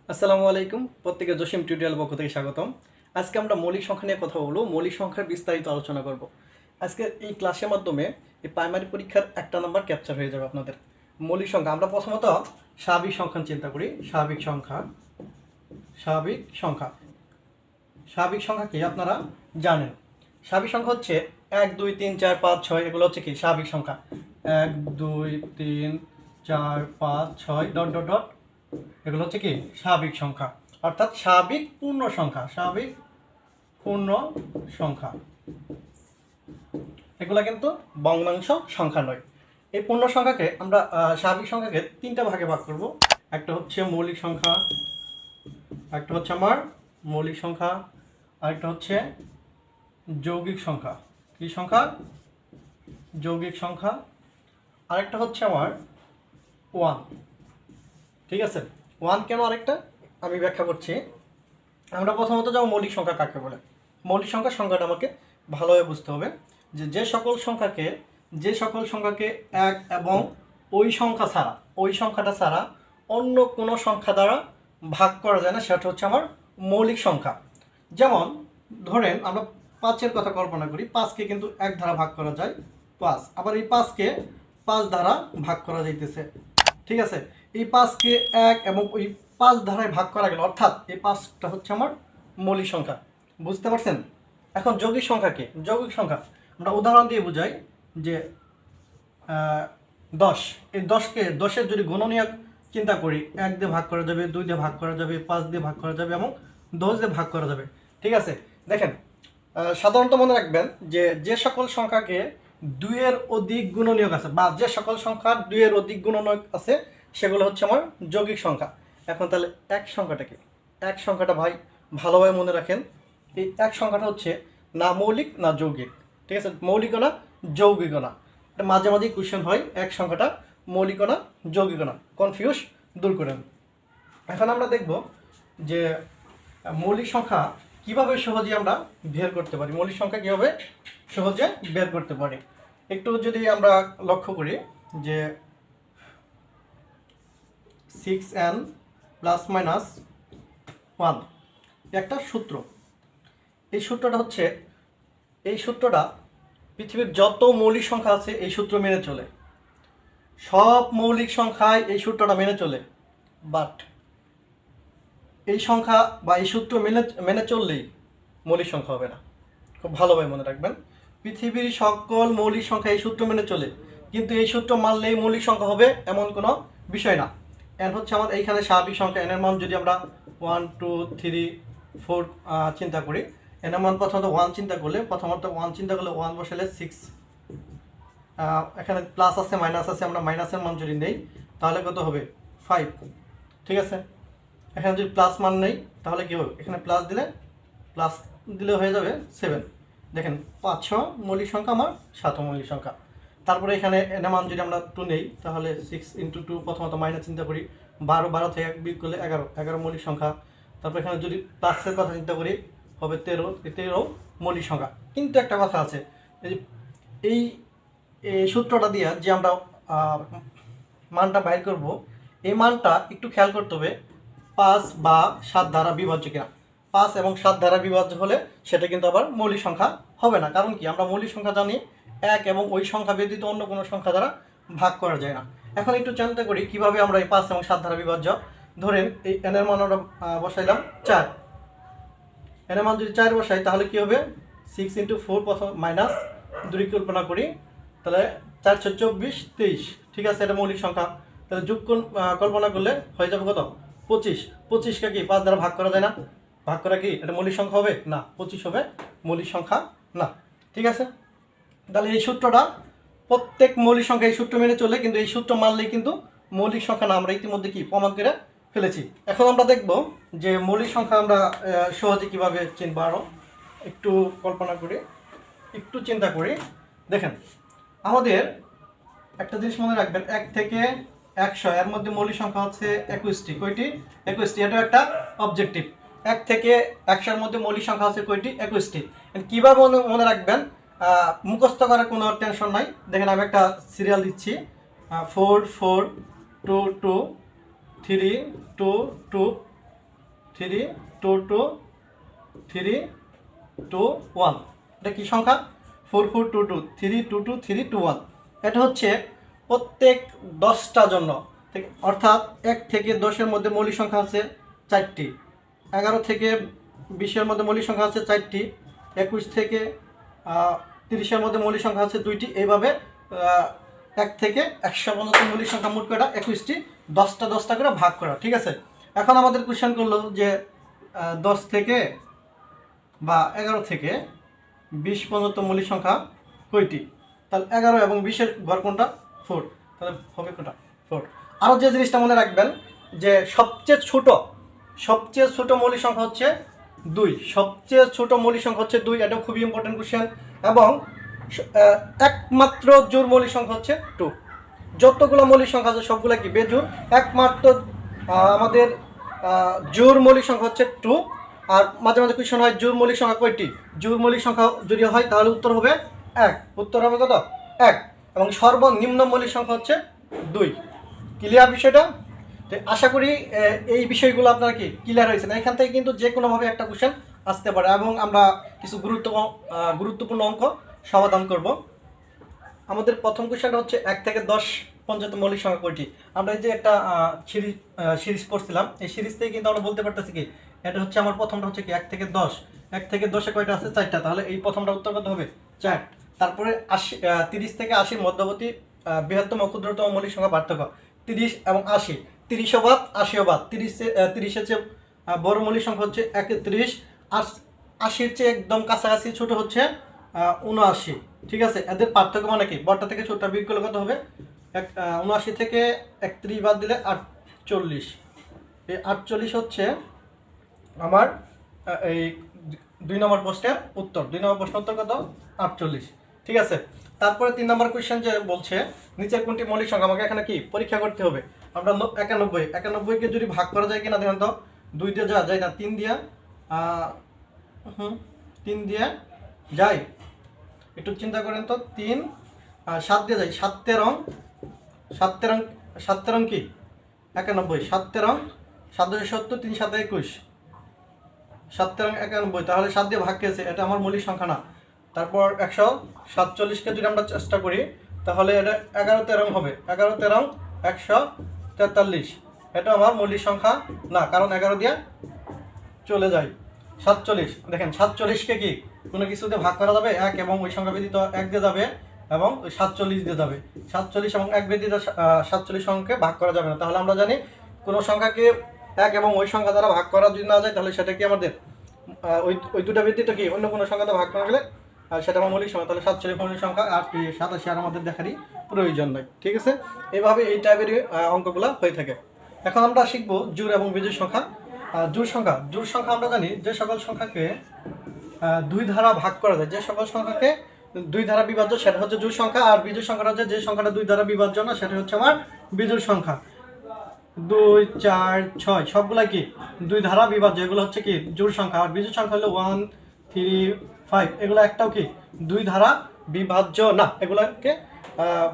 আসসালামু আলাইকুম, প্রত্যেকে জসিম টিউটোরিয়াল পক্ষ থেকে স্বাগতম। আজকে আমরা মৌলিক সংখ্যা নিয়ে কথা বলবো, মৌলিক সংখ্যার বিস্তারিত আলোচনা করব। আজকের এই ক্লাসের মাধ্যমে এই প্রাইমারি পরীক্ষার একটা নাম্বার ক্যাপচার হয়ে যাবে আপনাদের। মৌলিক সংখ্যা আমরা প্রথমত স্বাভাবিক সংখ্যা চিন্তা করি। স্বাভাবিক সংখ্যা স্বাভাবিক সংখ্যা কি আপনারা জানেন? স্বাভাবিক সংখ্যা হচ্ছে 1 2 3 4 5 6, এগুলো হচ্ছে কি স্বাভাবিক সংখ্যা। 1 2 3 4 5 6 ডট ডট ডট, এগুলো হচ্ছে কি স্বাভাবিক সংখ্যা, অর্থাৎ স্বাভাবিক পূর্ণ সংখ্যা। এগুলো কিন্তু ভগ্নাংশ সংখ্যা নয়। এই পূর্ণ সংখ্যাকে আমরা স্বাভাবিক সংখ্যাকে তিনটা ভাগে ভাগ করব। একটা হচ্ছে মৌলিক সংখ্যা, একটা হচ্ছে আমার মৌলিক সংখ্যা, আরেকটা হচ্ছে যৌগিক সংখ্যা। কি সংখ্যা? যৌগিক সংখ্যা। আরেকটা হচ্ছে আমার ওয়ান। ঠিক আছে, ওয়ান কেন আরেকটা আমি ব্যাখ্যা করছি। আমরা প্রথমত যাবো মৌলিক সংখ্যা কাকে বলে। মৌলিক সংখ্যাটা আমাকে ভালোভাবে বুঝতে হবে যে যে সকল সংখ্যাকে এক এবং ওই সংখ্যাটা ছাড়া অন্য কোনো সংখ্যা দ্বারা ভাগ করা যায় না, সেটা হচ্ছে আমার মৌলিক সংখ্যা। যেমন ধরেন আমরা 5-এর কথা কল্পনা করি। 5কে কিন্তু এক দ্বারা ভাগ করা যায় 5, আবার এই 5কে 5 দ্বারা ভাগ করা যাইতেছে। ঠিক আছে, এই 5কে এক এবং ওই 5 ধারায় ভাগ করা গেল, অর্থাৎ এই 5টা হচ্ছে আমার মৌলিক সংখ্যা। বুঝতে পারছেন? এখন যৌগিক সংখ্যা কি? যৌগিক সংখ্যা আমরা উদাহরণ দিয়ে বুঝাই যে 10। এই 10-এর যদি গুণনীয়ক চিন্তা করি, 1 দিয়ে ভাগ করা যাবে, 2 দিয়ে ভাগ করা যাবে, 5 দিয়ে ভাগ করা যাবে এবং 10 দিয়ে ভাগ করা যাবে। ঠিক আছে, দেখেন সাধারণত মনে রাখবেন যে যে সকল সংখ্যাকে 2-এর অধিক গুণনীয়ক আছে, বা যে সকল সংখ্যার 2-এর অধিক গুণনীয়ক আছে, সেগুলো হচ্ছে আমার যৌগিক সংখ্যা। এখন তাহলে এক সংখ্যাটা কি? এক সংখ্যাটা ভাই ভালোভাবে মনে রাখেন, এই এক সংখ্যাটা হচ্ছে না মৌলিক না যৌগিক। ঠিক আছে, মৌলিকও না যৌগিকও না। এটা মাঝে মাঝেই কোয়েশ্চেন হয়, এক সংখ্যাটা মৌলিকও না যৌগিকও না, কনফিউজ দূর করেন। এখন আমরা দেখব যে মৌলিক সংখ্যা কিভাবে সহজে আমরা বের করতে পারি। মৌলিক সংখ্যা কিভাবে সহজে বের করতে পারি একটু যদি আমরা লক্ষ্য করি যে 6n ± 1 একটা সূত্র। এই সূত্রটা পৃথিবীর যত মৌলিক সংখ্যা আছে এই সূত্র মেনে চলে। সব মৌলিক সংখ্যায় এই সূত্রটা মেনে চলে, বাট এই সংখ্যা বা এই সূত্র মেনে চললেই মৌলিক সংখ্যা হবে না। খুব ভালোভাবে মনে রাখবেন, পৃথিবীর সকল মৌলিক সংখ্যা এই সূত্র মেনে চলে, কিন্তু এই সূত্র মানলেই মৌলিক সংখ্যা হবে এমন কোনো বিষয় না। এন হচ্ছে আমার এইখানে স্বাভাবিক সংখ্যা, এনের মান যদি আমরা 1 2 3 4 চিন্তা করি, এনের মান প্রথমত 1 চিন্তা করলে 1 বসালে 6, এখানে প্লাস আছে মাইনাস আছে, আমরা মাইনাসের মান যদি নেই তাহলে কত হবে? 5। ঠিক আছে, এখানে যদি প্লাস মান নেই তাহলে কী হবে? এখানে প্লাস দিলে হয়ে যাবে 7। দেখেন 5 6 মৌলিক সংখ্যা, আমার 7 মৌলিক সংখ্যা। তারপরে এখানে এর মান যদি আমরা 2 নেই তাহলে 6 × 2, প্রথমত মাইনাস চিন্তা করি, 12 থেকে 1 বিয়োগ করলে 11 মৌলিক সংখ্যা। তারপর এখানে যদি প্লাসের কথা চিন্তা করি হবে 13 মৌলিক সংখ্যা। কিন্তু একটা কথা আছে, এই সূত্রটা দিয়ে যে আমরা মানটা বাইর করব, এই মানটা একটু খেয়াল করতে হবে 5 বা 7 দ্বারা বিভাজ্য কিনা। 5 এবং 7 দ্বারা বিভাজ্য হলে সেটা কিন্তু আবার মৌলিক সংখ্যা হবে না। কারণ কি? আমরা মৌলিক সংখ্যা জানি 1 এবং ওই সংখ্যা ব্যতীত অন্য কোনো সংখ্যা দ্বারা ভাগ করা যায় না। এখন একটু চিন্তা করি কিভাবে আমরা এই 5 এবং 7 দ্বারা বিভাজ্য। ধরেন এই এনের মান আমরা বসাইলাম 4, এনের মান যদি 4 বসাই তাহলে কি হবে? 6 × 4, প্রথম মাইনাস 2 কল্পনা করি, তাহলে 4 × 24 23। ঠিক আছে, এটা মৌলিক সংখ্যা। তাহলে যোগ কল্পনা করলে হয়ে যাবে কত? 25। 25কে কি 5 দ্বারা ভাগ করা যায় না? ভাগ করা কি এটা মৌলিক সংখ্যা হবে না? 25 হবে মৌলিক সংখ্যা না। ঠিক আছে, তাহলে এই সূত্রটা প্রত্যেক মৌলিক সংখ্যা এই সূত্র মেনে চলে, কিন্তু এই সূত্র মানলেই কিন্তু মৌলিক সংখ্যা না, আমরা ইতিমধ্যে কি প্রমাণ করে ফেলেছি। এখন আমরা দেখব যে মৌলিক সংখ্যা আমরা সহজে কিভাবে চিনব। আরও একটু কল্পনা করি, একটু চিন্তা করি। দেখেন আমাদের একটা জিনিস মনে রাখবেন, 1 থেকে 100 এর মধ্যে মৌলিক সংখ্যা হচ্ছে 21টি। কয়টি? 21টি। এটা একটা অবজেক্টিভ। 1 থেকে 100 এর মধ্যে মৌলিক সংখ্যা হচ্ছে কয়টি? 21টি। কীভাবে মনে রাখবেন? মুখস্থ করার কোনো টেনশন নাই। দেখেন আমি একটা সিরিয়াল দিচ্ছি, 4 4 2 2 3 2 2 3 2 2 3 2 1। এটা কি সংখ্যা? 4 4 2 2 3 2 2 3 2 1। এটা হচ্ছে প্রত্যেক 10টা জন্য, অর্থাৎ 1 থেকে 10-এর মধ্যে মৌলিক সংখ্যা আছে 4টি, 11 থেকে 20-এর মধ্যে মৌলিক সংখ্যা আছে 4টি, 21 থেকে 30-এর মধ্যে মৌলিক সংখ্যা আছে 2টি। এইভাবে 1 থেকে 100 পর্যন্ত মৌলিক সংখ্যা মোট করা 21টি, 10টা 10টা করে ভাগ করা। ঠিক আছে, এখন আমাদের কোয়েশ্চেন করলো যে 10 থেকে বা 11 থেকে 20 পর্যন্ত মৌলিক সংখ্যা কয়টি? তাহলে 11 এবং 20-এর ঘর কোনটা? 4। তাহলে হবে কোনটা? 4। আরও যে জিনিসটা মনে রাখবেন যে সবচেয়ে ছোট মৌলিক সংখ্যা হচ্ছে 2। সবচেয়ে ছোট মৌলিক সংখ্যা হচ্ছে 2। এটা খুবই ইম্পর্টেন্ট কোয়েশ্চেন। এবং একমাত্র জোড় মৌলিক সংখ্যা হচ্ছে 2। যতগুলো মৌলিক সংখ্যা আছে সবগুলো কি বেজোড়, একমাত্র আমাদের জোড় মৌলিক সংখ্যা হচ্ছে 2। আর মাঝে মাঝে কোয়েশ্চেন হয় জোড় মৌলিক সংখ্যা কয়টি? জোড় মৌলিক সংখ্যা যদি হয় তাহলে উত্তর হবে 1। উত্তর হবে কত? 1। এবং সর্বনিম্ন মৌলিক সংখ্যা হচ্ছে 2। ক্লিয়ার বিষয়টা? তো আশা করি এই বিষয়গুলো আপনারা কি ক্লিয়ার হয়েছে না। এখান থেকে কিন্তু যে কোনোভাবে একটা কোয়েশ্চেন আসতে পারে এবং আমরা কিছু গুরুত্বপূর্ণ অঙ্ক সমাধান করব। আমাদের প্রথম কোয়েশ্চেনটা হচ্ছে 1 থেকে 10 পর্যন্ত মৌলিক সংখ্যা কয়টি? আমরা এই যে একটা সিরিজ পড়ছিলাম, এই সিরিজ থেকে কিন্তু আমরা বলতে পারতেছি কি এটা হচ্ছে আমার প্রথমটা হচ্ছে কি 1 থেকে 10। 1 থেকে 10-এ কয়টা আছে? 4টা। তাহলে এই প্রথমটা উত্তর কত হবে? 4। তারপরে 30 থেকে 80 মধ্যবর্তী বৃহত্তম ও ক্ষুদ্রতম মৌলিক সংখ্যা পার্থক্য 30 এবং 80। 30ও বাদ 80ও বাদ। 30-এর চেয়ে বড় মৌলিক সংখ্যা হচ্ছে 31। আর 80-র চেয়ে একদম কাছাকাছি ছোট হচ্ছে 79। ঠিক আছে, এদের পার্থক্য মানে কি? বড়টা থেকে ছোটটা বিয়োগ করলে কত হবে? 79 থেকে 31 বাদ দিলে 48। এই 48 হচ্ছে আমার এই 2 নম্বর প্রশ্নের উত্তর। 2 নম্বর প্রশ্ন উত্তর কত? 48। ঠিক আছে, তারপরে 3 নম্বর কোয়েশ্চেন যে বলছে নিচের কোনটি মৌলিক সংখ্যা? আমাকে এখানে কি পরীক্ষা করতে হবে। আমরা 91কে যদি ভাগ করা যায় কিনা দেখেন তো। 2 দিয়ে যায় না, 3 দিয়ে 3 দিয়ে যায়, একটু চিন্তা করেন তো। 3 7 দিয়ে যায়, 7 তেরং কি 91, 7 তেরং 7 70, 3 7 21, 7 তেরং 91। তাহলে 7 দিয়ে ভাগ খেয়েছে, এটা আমার মৌলিক সংখ্যা না। তারপর 147কে যদি আমরা চেষ্টা করি তাহলে এটা 11 তেরং হবে, 11 তেরং 143। এটা আমার মৌলিক সংখ্যা না, কারণ 11 দিয়ে চলে যায়। 47 দেখেন, 47কে কি কোনো কিছুতে ভাগ করা যাবে? 1 এবং ওই সংখ্যা ব্যতীত 1 দিয়ে যাবে এবং ওই 47 দিয়ে যাবে। 47 এবং 1 ব্যতীত 47 সংখ্যাকে ভাগ করা যাবে না। তাহলে আমরা জানি কোনো সংখ্যাকে 1 এবং ওই সংখ্যা দ্বারা ভাগ করা যদি না যায় তাহলে সেটা কি আমাদের ওই দুটা ব্যতীত কি অন্য কোনো সংখ্যাতে ভাগ করা গেলে সেটা আমার মৌলিক সংখ্যা। তাহলে 47 মৌলিক সংখ্যা, আর 87 আর আমাদের দেখারই প্রয়োজন নাই। ঠিক আছে, এইভাবে এই টাইপের অঙ্কগুলো হয়ে থাকে। এখন আমরা শিখবো জোড় এবং বিজোড় সংখ্যা। জোড় সংখ্যা আমরা জানি যে সকল সংখ্যাকে 2 দ্বারা ভাগ করা যায়, যে সকল সংখ্যাকে 2 দ্বারা বিভাজ্য সেটা হচ্ছে জোড় সংখ্যা। আর বিজোড় সংখ্যাটা হচ্ছে যে সংখ্যাটা 2 দ্বারা বিভাজ্য না সেটা হচ্ছে আমার বিজোড় সংখ্যা। 2 4 6 সবগুলা কি 2 দ্বারা বিভাজ্য, এগুলো হচ্ছে কি জোড় সংখ্যা। আর বিজোড় সংখ্যা হলো 1 3 5, এগুলো একটাও কি 2 দ্বারা বিভাজ্য না, এগুলোকে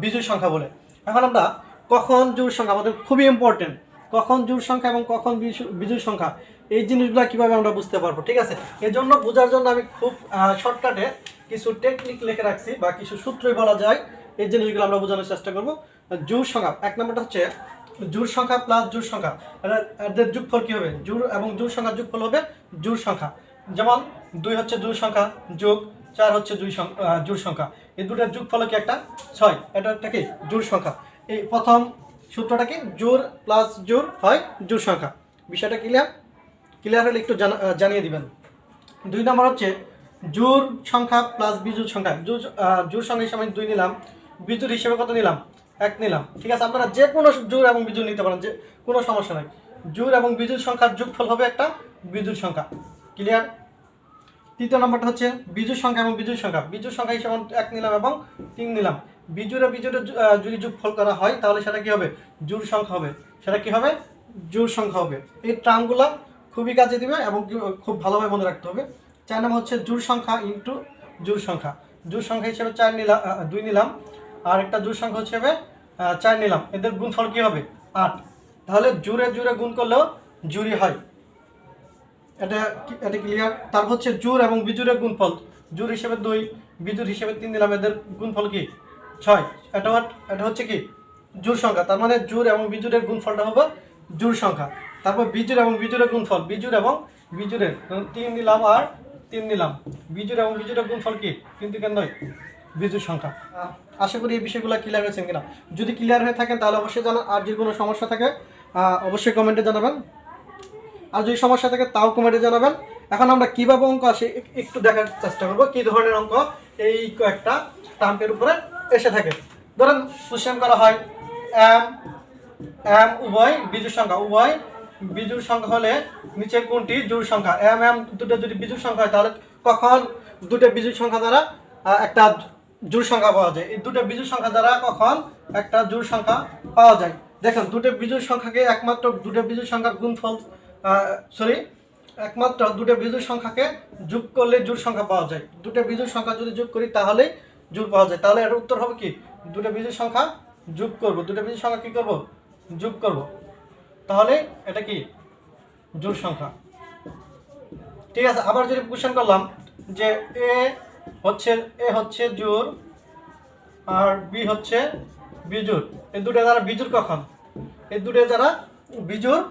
বিজোড় সংখ্যা বলে। এখন আমরা কখন জোড় সংখ্যা, আমাদের খুবই ইম্পর্টেন্ট, কখন জোড় সংখ্যা এবং কখন বিজোড় সংখ্যা, এই জিনিসগুলো কিভাবে আমরা বুঝতে পারবো। ঠিক আছে, এর জন্য বোঝার জন্য আমি খুব শর্টকাটে কিছু টেকনিক লিখে রাখছি বা কিছু সূত্রই বলা যায়, এই জিনিসগুলো আমরা বোঝানোর চেষ্টা করবো। জোড় সংখ্যা 1 নম্বরটা হচ্ছে জোড় সংখ্যা প্লাস জোড় সংখ্যা, এদের যোগফল কি হবে? জোড় এবং জোড় সংখ্যার যোগফল হবে জোড় সংখ্যা। যেমন 2 হচ্ছে জোড় সংখ্যা যোগ 4 হচ্ছে জোড় সংখ্যা, এই দুটোর যোগফল কি একটা 6, এটা একটা কি জোড় সংখ্যা। এই প্রথম সূত্রটা কি জোড় প্লাস জোড় হয় জোড় সংখ্যা। বিষয়টা ক্লিয়ার হলে একটু জানিয়ে দিবেন। 2 নম্বর হচ্ছে জোড় সংখ্যা প্লাস বিজোড় সংখ্যা। জোড় সংখ্যা হিসেবে 2 নিলাম, বিজোড় হিসেবে কত নিলাম? 1 নিলাম। ঠিক আছে, আপনারা যে কোনো জোড় এবং বিজোড় নিতে পারেন, যে কোনো সমস্যা নাই। জোড় এবং বিজোড় সংখ্যার যোগফল হবে একটা বিজোড় সংখ্যা। ক্লিয়ার? 3 নম্বরটা হচ্ছে বিজোড় সংখ্যা এবং বিজোড় সংখ্যা। বিজোড় সংখ্যা হিসেবে 1 নিলাম এবং 3 নিলাম। বিজোড় যদি যোগফল করা হয় তাহলে সেটা কি হবে? জোড় সংখ্যা হবে। সেটা কি হবে? জোড় সংখ্যা হবে। এই টার্মগুলো খুবই কাজে দিবে এবং খুব ভালোভাবে মনে রাখতে হবে। 4 নম্বর হচ্ছে জোড় সংখ্যা ইন্টু জোড় সংখ্যা। জোড় সংখ্যা হিসেবে 2 নিলাম, আর একটা জোড় সংখ্যা হিসেবে 4 নিলাম। এদের গুণফল কি হবে? 8। তাহলে জোড়ে জোড়ে গুণ করলেও জুড়ি হয়। এটা ক্লিয়ার। তারপর হচ্ছে জোড় এবং বিজোড়ের গুণফল, জোড় হিসেবে 2, বিজোড় হিসেবে 3 দিলাম, এদের গুণফল কি 6। এটা হচ্ছে কি জোড় সংখ্যা, তার মানে জোড় এবং বিজোড়ের গুণফলটা হবে জোড় সংখ্যা। তারপর বিজোড় এবং বিজোড়ের গুণফল, বিজোড় এবং বিজোড়ের 3 দিলাম আর 3 দিলাম, বিজোড় এবং বিজোড়ের গুণফল কি 3 থেকে 9 বিজোড় সংখ্যা। আশা করি এই বিষয়গুলো ক্লিয়ার হয়েছেন কিনা। যদি ক্লিয়ার হয়ে থাকেন তাহলে অবশ্যই জানান, আর যদি কোনো সমস্যা থাকে অবশ্যই কমেন্টে জানাবেন, আর যদি সমস্যা থাকে তাও কমেন্টে জানাবেন। এখন আমরা কীভাবে অঙ্ক আসে একটু দেখার চেষ্টা করবো, কী ধরনের অঙ্ক এই কয়েকটা টার্মের উপরে এসে থাকে। ধরেন কোশ্চেন করা হয় এম উভয় বিজোড় সংখ্যা, উভয় বিজোড় সংখ্যা হলে নিচের কোনটি জোড় সংখ্যা। এম দুটো যদি বিজোড় সংখ্যা হয় তাহলে কখন দুটো বিজোড় সংখ্যা দ্বারা একটা জোড় সংখ্যা পাওয়া যায়। এই দুটো বিজোড় সংখ্যা দ্বারা কখন একটা জোড় সংখ্যা পাওয়া যায়। দেখেন দুটো বিজোড় সংখ্যাকে একমাত্র দুটো বিজোড় সংখ্যার গুণফল একমাত্র দুটো বিজোড় সংখ্যাকে যোগ করলে জোড় সংখ্যা পাওয়া যায়। দুটো বিজোড় সংখ্যা যদি যোগ করি তাহলেই জোড় পাওয়া যায়। তাহলে এর উত্তর হবে কি দুটো বিজোড় সংখ্যা যোগ করব, দুটো বিজোড় সংখ্যা কি করব যোগ করব, তাহলে এটা কি জোড় সংখ্যা। ঠিক আছে, আবার যদি কোশ্চেন করলাম যে এ হচ্ছে জোড় আর বি হচ্ছে বিজোড়, এই দুটো দ্বারা বিজোড় কখন, এই দুটো দ্বারা বিজোড়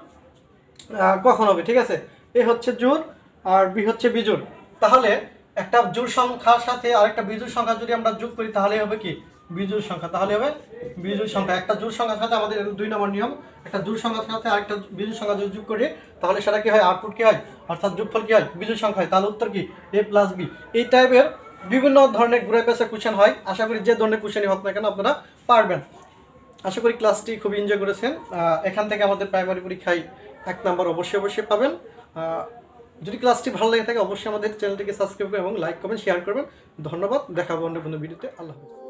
কখন হবে। ঠিক আছে, এ হচ্ছে জোড় আর বি হচ্ছে বিজোড়, তাহলে একটা জোড় সংখ্যার সাথে আরেকটা বিজোড় সংখ্যা যদি আমরা যোগ করি তাহলে হবে কি বিজোড় সংখ্যা, তাহলে হবে বিজোড় সংখ্যা। একটা জোড় সংখ্যার সাথে আমাদের 2 নম্বর নিয়ম, একটা জোড় সংখ্যার সাথে আরেকটা বিজোড় সংখ্যা যদি যোগ করি তাহলে সেটা কি হয় আউটপুট কি হয়, অর্থাৎ যোগফল কি হয় বিজোড় সংখ্যা হয়। তাহলে উত্তর কি a + b। এই টাইপের বিভিন্ন ধরনের ঘুরে পেঁচে কোশ্চেন হয়। আশা করি যে ধরনের কোশ্চেনই হোক না কেন আপনারা পারবেন। আশা করি ক্লাসটি খুব এনজয় করেছেন। এখান থেকে আমাদের প্রাইমারি পরীক্ষায় 1 নম্বর অবশ্যই পাবেন। যদি ক্লাসটি ভালো লেগে থাকে অবশ্যই আমাদের চ্যানেলটিকে সাবস্ক্রাইব করবেন এবং লাইক কমেন্ট শেয়ার করবেন। ধন্যবাদ, দেখা হবে অন্য কোনো ভিডিওতে। আল্লাহ হাফেজ।